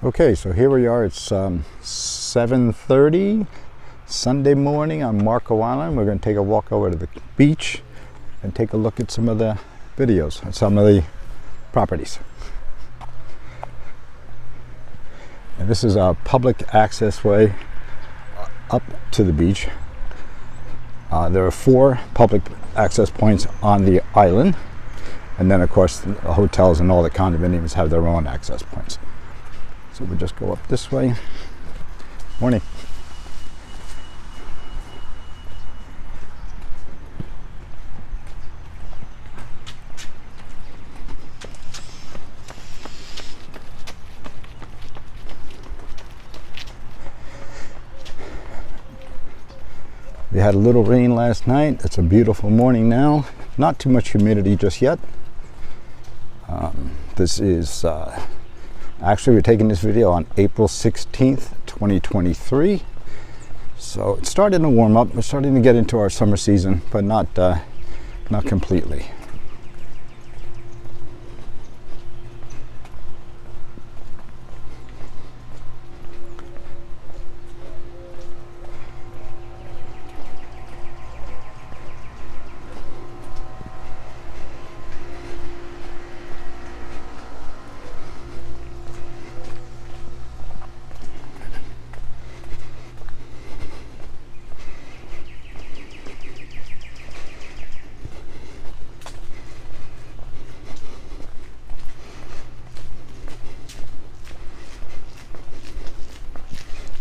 Okay, so here we are. It's 7:30 Sunday morning on Marco Island. We're going to take a walk over to the beach and take a look at some of the videos and some of the properties. And this is a public access way up to the beach. There are 4 public access points on the island, and then of course the hotels and all the condominiums have their own access points. So we'll just go up this way. Morning. We had a little rain last night. It's a beautiful morning now. Not too much humidity just yet. This is actually, we're taking this video on April 16th, 2023. So it's starting to warm up. We're starting to get into our summer season, but not completely.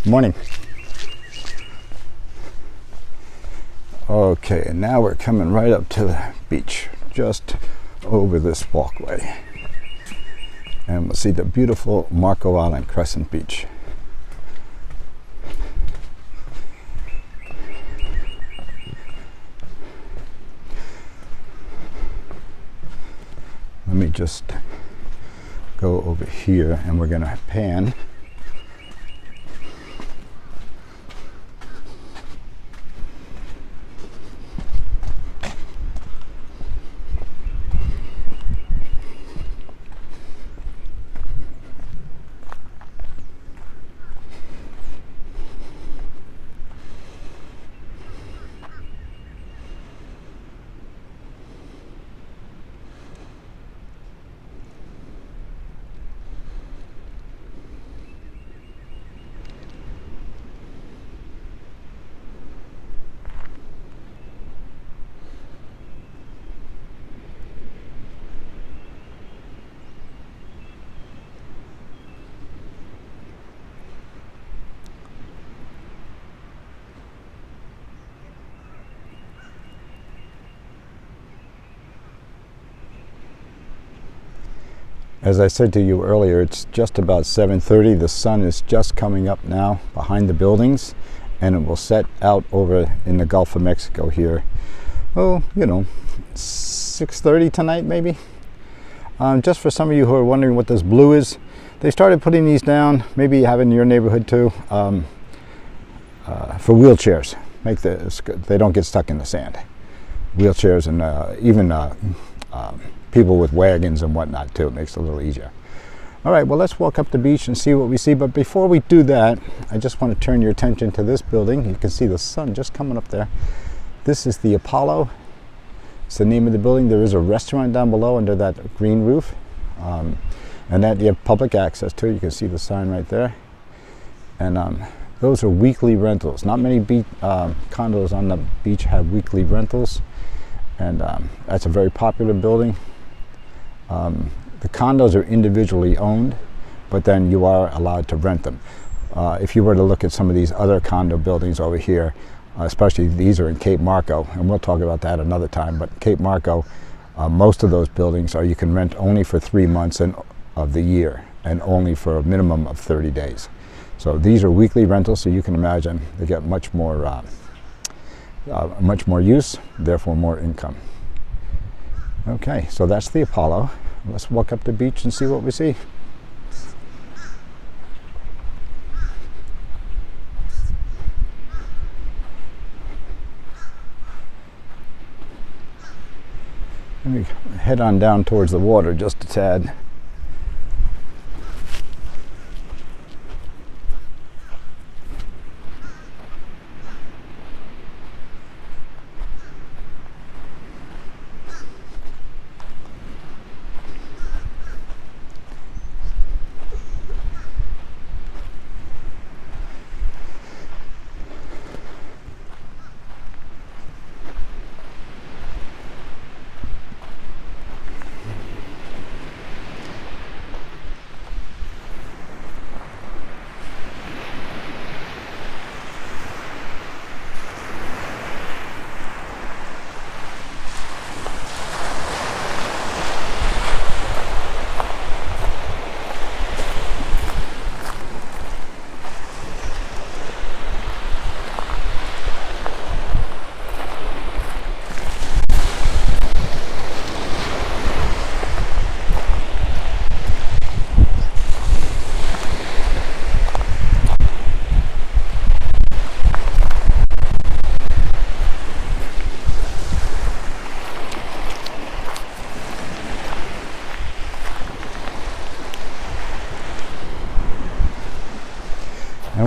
Morning. Okay, and now we're coming right up to the beach, just over this walkway. And we'll see the beautiful Marco Island Crescent Beach. Let me just go over here and we're going to pan. As I said to you earlier, it's just about 7:30. The sun is just coming up now behind the buildings, and it will set out over in the Gulf of Mexico here. Oh, 6:30 tonight maybe. Just for some of you who are wondering what this blue is, they started putting these down, maybe you have it in your neighborhood too, for wheelchairs. They don't get stuck in the sand. Wheelchairs and even people with wagons and whatnot too. It makes it a little easier. All right, well, let's walk up the beach and see what we see. But before we do that, I just want to turn your attention to this building. You can see the sun just coming up there. This is the Apollo. It's the name of the building. There is a restaurant down below under that green roof, and that you have public access to. You can see the sign right there. And those are weekly rentals. Not many condos on the beach have weekly rentals, and that's a very popular building. The condos are individually owned, but then you are allowed to rent them. If you were to look at some of these other condo buildings over here, especially these are in Cape Marco, and we'll talk about that another time, but Cape Marco, most of those buildings you can rent only for 3 months of the year, and only for a minimum of 30 days. So these are weekly rentals, so you can imagine they get much more use, therefore more income. Okay, so that's the Apollo. Let's walk up the beach and see what we see. Let me head on down towards the water just a tad.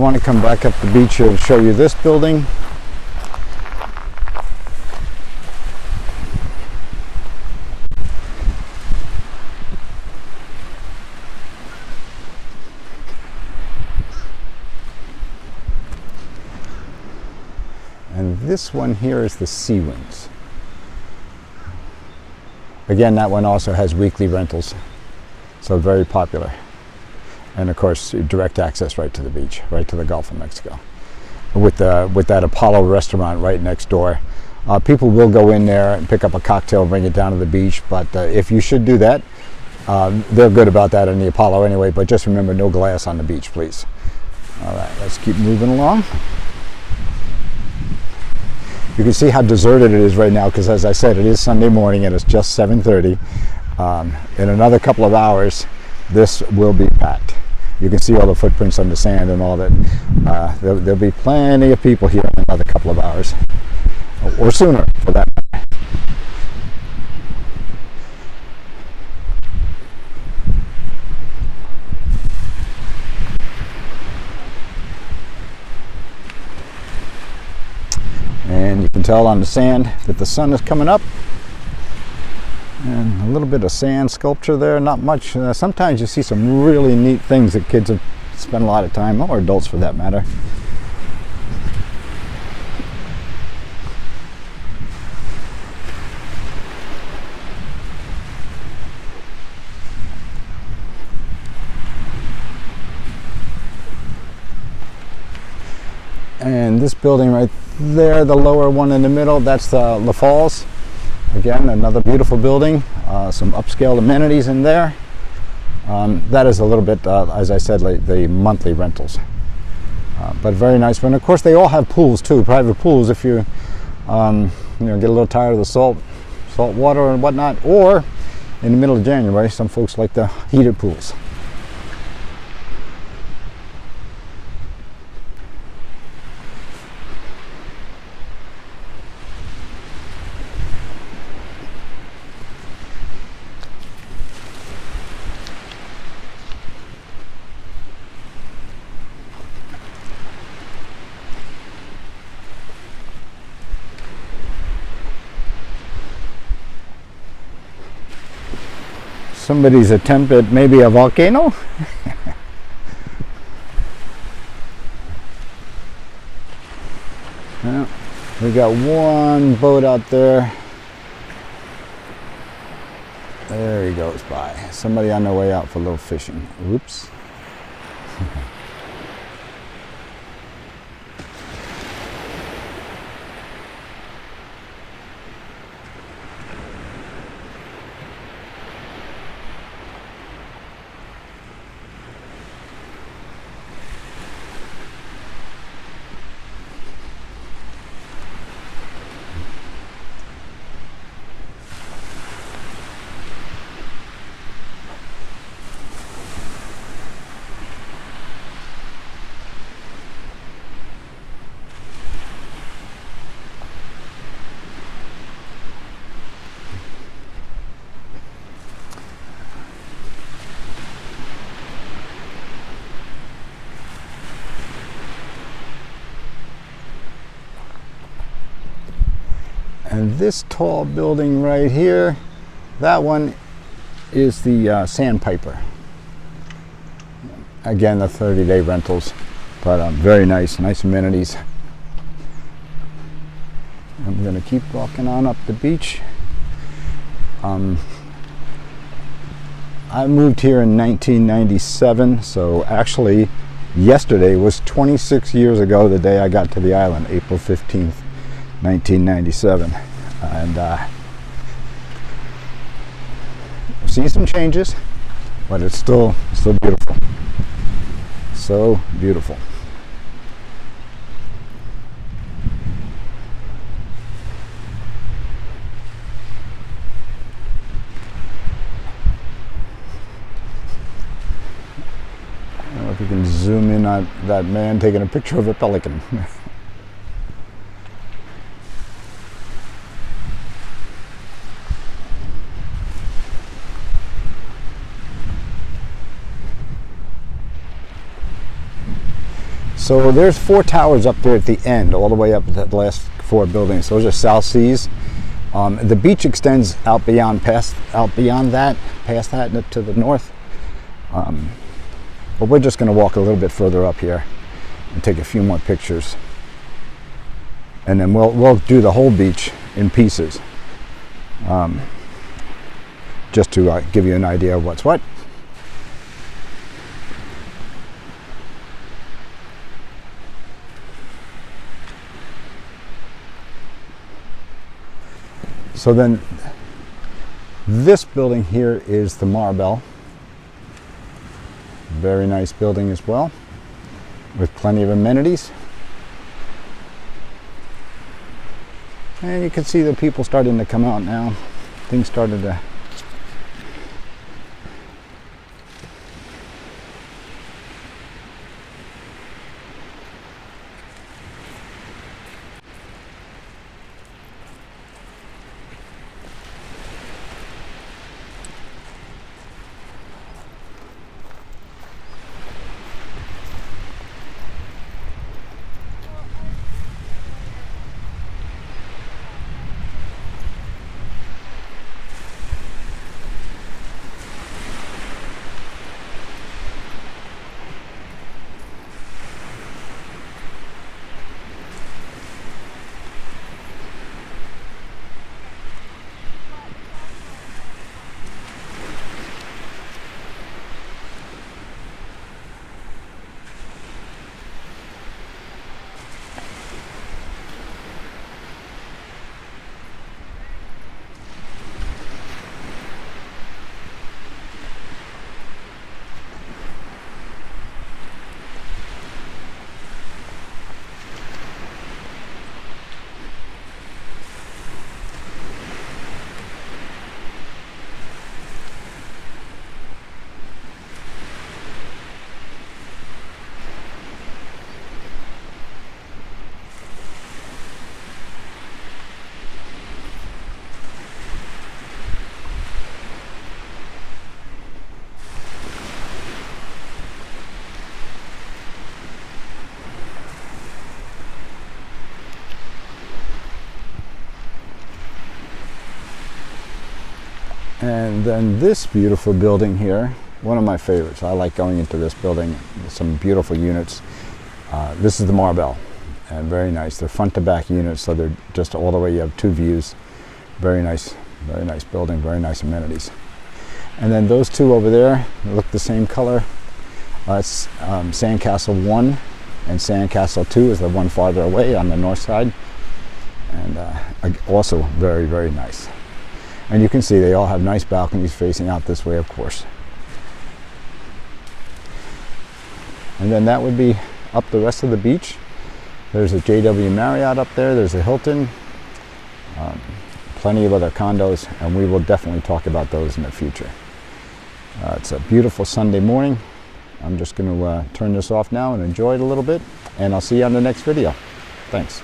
want to come back up the beach here to show you this building. And this one here is the Sea Winds. Again, that one also has weekly rentals, so very popular. And of course, direct access right to the beach, right to the Gulf of Mexico. With that Apollo restaurant right next door. People will go in there and pick up a cocktail, bring it down to the beach, but if you should do that, they're good about that in the Apollo anyway, but just remember, no glass on the beach, please. All right, let's keep moving along. You can see how deserted it is right now, because as I said, it is Sunday morning and it's just 7:30. In another couple of hours, this will be packed. You can see all the footprints on the sand and all that. There'll be plenty of people here in another couple of hours, or sooner for that matter. And you can tell on the sand that the sun is coming up. And a little bit of sand sculpture there, not much. Sometimes you see some really neat things that kids have spent a lot of time, or adults for that matter. And this building right there, the lower one in the middle, that's the La Falls. Again, another beautiful building, some upscale amenities in there. That is a little bit, as I said, like the monthly rentals. But very nice one. Of course, they all have pools too, private pools if you, get a little tired of the salt water and whatnot. Or in the middle of January, some folks like the heated pools. Somebody's attempt at maybe a volcano. Well, we got one boat out there. There he goes by. Somebody on their way out for a little fishing. Oops. And this tall building right here, that one is the Sandpiper. Again, the 30-day rentals, but very nice amenities. I'm going to keep walking on up the beach. I moved here in 1997, so actually yesterday was 26 years ago, the day I got to the island, April 15th. 1997, and I've seen some changes, but it's still beautiful. So beautiful. I don't know if you can zoom in on that man taking a picture of a pelican. So there's 4 towers up there at the end, all the way up to the last 4 buildings. Those are South Seas. The beach extends out beyond past that to the north. But we're just going to walk a little bit further up here and take a few more pictures, and then we'll do the whole beach in pieces, just to give you an idea of what's what. So then this building here is the Marble. Very nice building as well, with plenty of amenities. And you can see the people starting to come out now. Things started to And then this beautiful building here, one of my favorites. I like going into this building. Some beautiful units. This is the Marble, and very nice. They're front to back units, so they're just all the way. You have 2 views. Very nice building. Very nice amenities. And then those 2 over there look the same color. It's Sandcastle 1 and Sandcastle 2 is the one farther away on the north side, and also very, very nice. And you can see they all have nice balconies facing out this way, of course. And then that would be up the rest of the beach. There's a JW Marriott up there. There's a Hilton. Plenty of other condos, and we will definitely talk about those in the future. It's a beautiful Sunday morning. I'm just going to turn this off now and enjoy it a little bit, and I'll see you on the next video. Thanks.